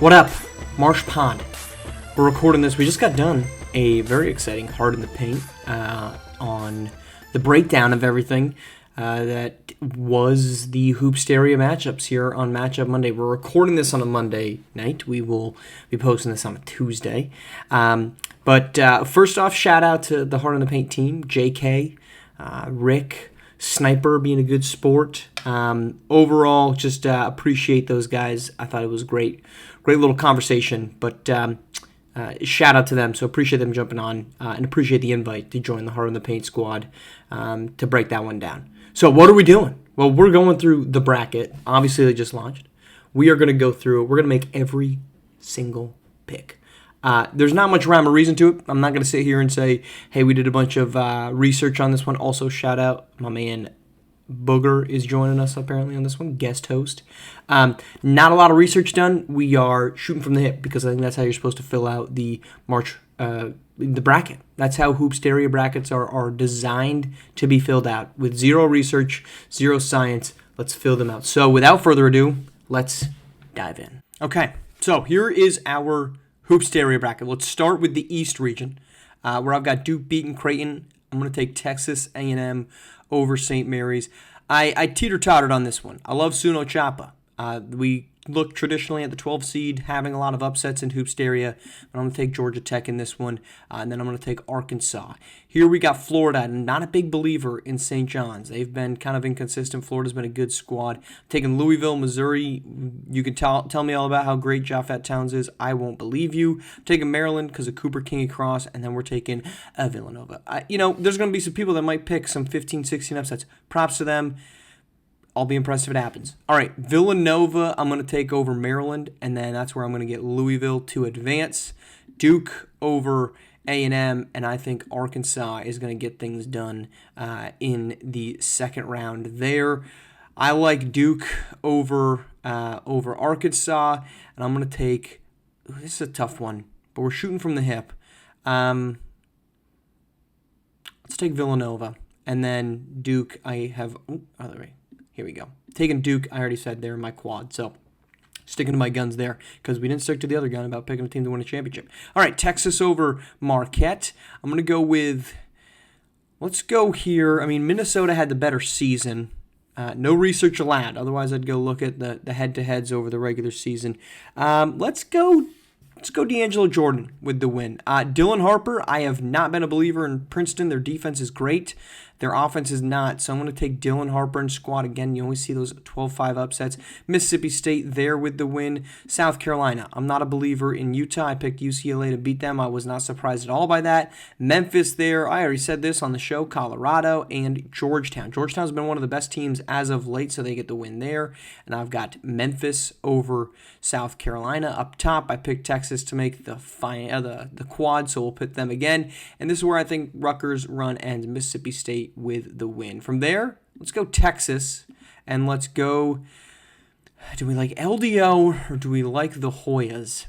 What up, Marsh Pond? We're recording this. We just got done a very exciting Heart in the Paint on the breakdown of everything that was the Hoopsteria matchups here on Matchup Monday. We're recording this on a Monday night. We will be posting this on a Tuesday. But first off, shout out to the Heart in the Paint team, JK, Rick, Sniper being a good sport. Overall, just appreciate those guys. I thought it was great little conversation, but shout out to them. So appreciate them jumping on and appreciate the invite to join the Heart in the Paint squad to break that one down. So what are we doing? Well, we're going through the bracket. Obviously, they just launched. We are going to go through it. We're going to make every single pick. There's not much rhyme or reason to it. I'm not going to sit here and say, hey, we did a bunch of research on this one. Also, shout out my man Booger is joining us apparently on this one, guest host. Not a lot of research done. We are shooting from the hip because I think that's how you're supposed to fill out the March the bracket. That's how Hoopsteria brackets are designed to be filled out, with zero research, zero science. Let's fill them out. So without further ado, let's dive in. Okay, so here is our Hoopsteria bracket. Let's start with the East region, where I've got Duke beating Creighton. I'm going to take Texas A&M over St. Mary's. I teeter-tottered on this one. I love Suno Chapa. We look traditionally at the 12 seed having a lot of upsets in Hoopsteria, but I'm going to take Georgia Tech in this one, and then I'm going to take Arkansas. Here we got Florida. I'm not a big believer in St. John's. They've been kind of inconsistent. Florida's been a good squad. I'm taking Louisville, Missouri. You can tell me all about how great Jaffet Towns is. I won't believe you. I'm taking Maryland because of Cooper King Cross, and then we're taking Villanova. There's going to be some people that might pick some 15, 16 upsets. Props to them. I'll be impressed if it happens. All right, Villanova, I'm going to take over Maryland, and then that's where I'm going to get Louisville to advance. Duke over A&M, and I think Arkansas is going to get things done in the second round there. I like Duke over Arkansas, and I'm going to take – this is a tough one, but we're shooting from the hip. Let's take Villanova, and then Duke I have – other way. Here we go. Taking Duke, I already said there in my quad. So sticking to my guns there because we didn't stick to the other gun about picking a team to win a championship. All right, Texas over Marquette. I'm going to go with, let's go here. I mean, Minnesota had the better season. No research allowed. Otherwise, I'd go look at the head-to-heads over the regular season. Let's go D'Angelo Jordan with the win. Dylan Harper, I have not been a believer in Princeton. Their defense is great. Their offense is not. So I'm going to take Dylan Harper and squad. Again, you always see those 12-5 upsets. Mississippi State there with the win. South Carolina, I'm not a believer in Utah. I picked UCLA to beat them. I was not surprised at all by that. Memphis there. I already said this on the show. Colorado and Georgetown. Georgetown's been one of the best teams as of late, so they get the win there. And I've got Memphis over South Carolina. Up top, I picked Texas to make the quad, so we'll put them again. And this is where I think Rutgers run ends. Mississippi State with the win. From there, let's go Texas, and let's go, do we like LDO or do we like the Hoyas?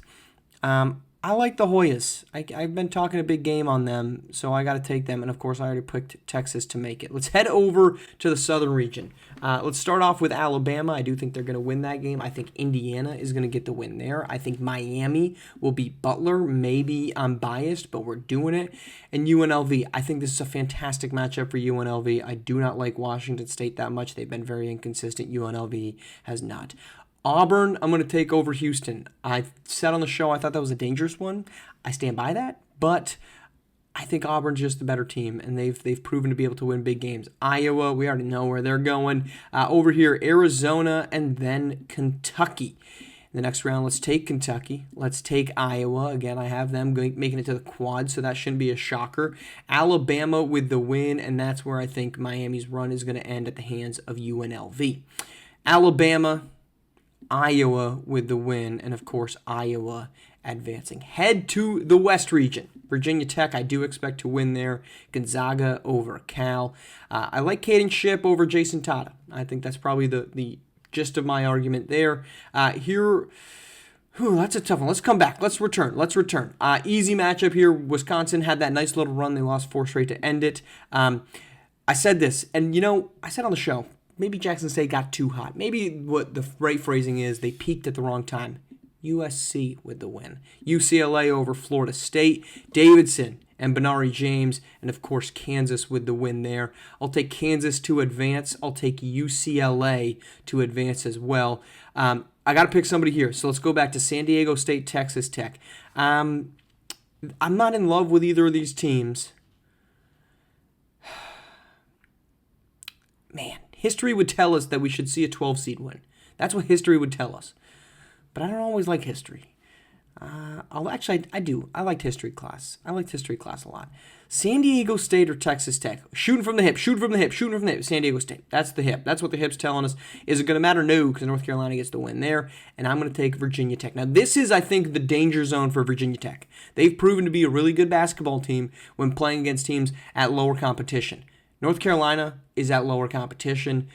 I like the Hoyas. I've been talking a big game on them, so I got to take them. And, of course, I already picked Texas to make it. Let's head over to the southern region. Let's start off with Alabama. I do think they're going to win that game. I think Indiana is going to get the win there. I think Miami will beat Butler. Maybe I'm biased, but we're doing it. And UNLV, I think this is a fantastic matchup for UNLV. I do not like Washington State that much. They've been very inconsistent. UNLV has not. Auburn, I'm going to take over Houston. I said on the show I thought that was a dangerous one. I stand by that, but I think Auburn's just the better team, and they've proven to be able to win big games. Iowa, we already know where they're going. Over here, Arizona, and then Kentucky. In the next round, let's take Kentucky. Let's take Iowa. Again, I have them making it to the quad, so that shouldn't be a shocker. Alabama with the win, and that's where I think Miami's run is going to end at the hands of UNLV. Alabama, Iowa with the win, and of course Iowa advancing. Head to the West region. Virginia Tech, I do expect to win there. Gonzaga over Cal. I like Caden Shipp over Jason Tata. I think that's probably the gist of my argument there. Here, that's a tough one. Let's come back. Let's return. Easy matchup here. Wisconsin had that nice little run. They lost 4 straight to end it. I said this, and I said on the show, maybe Jackson State got too hot. Maybe what the right phrasing is, they peaked at the wrong time. USC with the win. UCLA over Florida State. Davidson and Benari James, and of course Kansas with the win there. I'll take Kansas to advance. I'll take UCLA to advance as well. I got to pick somebody here, so let's go back to San Diego State, Texas Tech. I'm not in love with either of these teams. Man, history would tell us that we should see a 12 seed win. That's what history would tell us. But I don't always like history. I do. I liked history class. I liked history class a lot. San Diego State or Texas Tech? Shooting from the hip, shooting from the hip, shooting from the hip. San Diego State. That's the hip. That's what the hip's telling us. Is it going to matter? No, because North Carolina gets the win there. And I'm going to take Virginia Tech. Now, this is, I think, the danger zone for Virginia Tech. They've proven to be a really good basketball team when playing against teams at lower competition. North Carolina is at lower competition.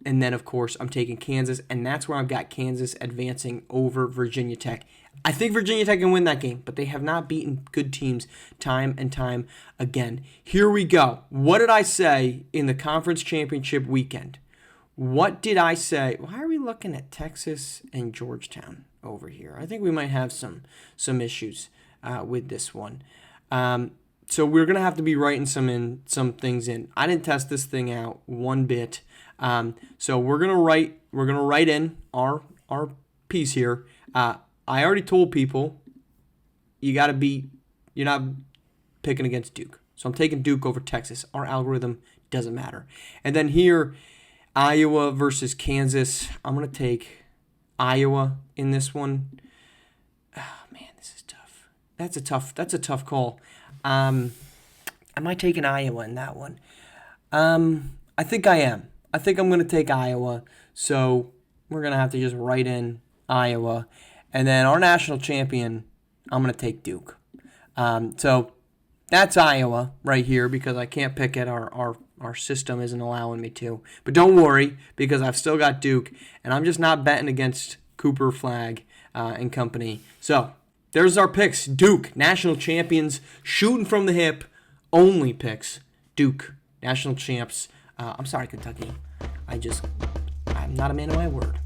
And then, of course, I'm taking Kansas, and that's where I've got Kansas advancing over Virginia Tech. I think Virginia Tech can win that game, but they have not beaten good teams time and time again. Here we go. What did I say in the conference championship weekend? What did I say? Why are we looking at Texas and Georgetown over here? I think we might have some issues with this one. So we're going to have to be writing some things in. I didn't test this thing out one bit. So we're gonna write in our piece here. I already told people you're not picking against Duke. So I'm taking Duke over Texas. Our algorithm doesn't matter. And then here, Iowa versus Kansas. I'm gonna take Iowa in this one. Oh man, this is tough. That's a tough call. Am I taking Iowa in that one? I think I am. I think I'm going to take Iowa, so we're going to have to just write in Iowa. And then our national champion, I'm going to take Duke. So that's Iowa right here because I can't pick it. Our system isn't allowing me to. But don't worry because I've still got Duke, and I'm just not betting against Cooper, Flagg, and company. So there's our picks. Duke, national champions, shooting from the hip, only picks. Duke, national champs. I'm sorry, Kentucky. I'm not a man of my word.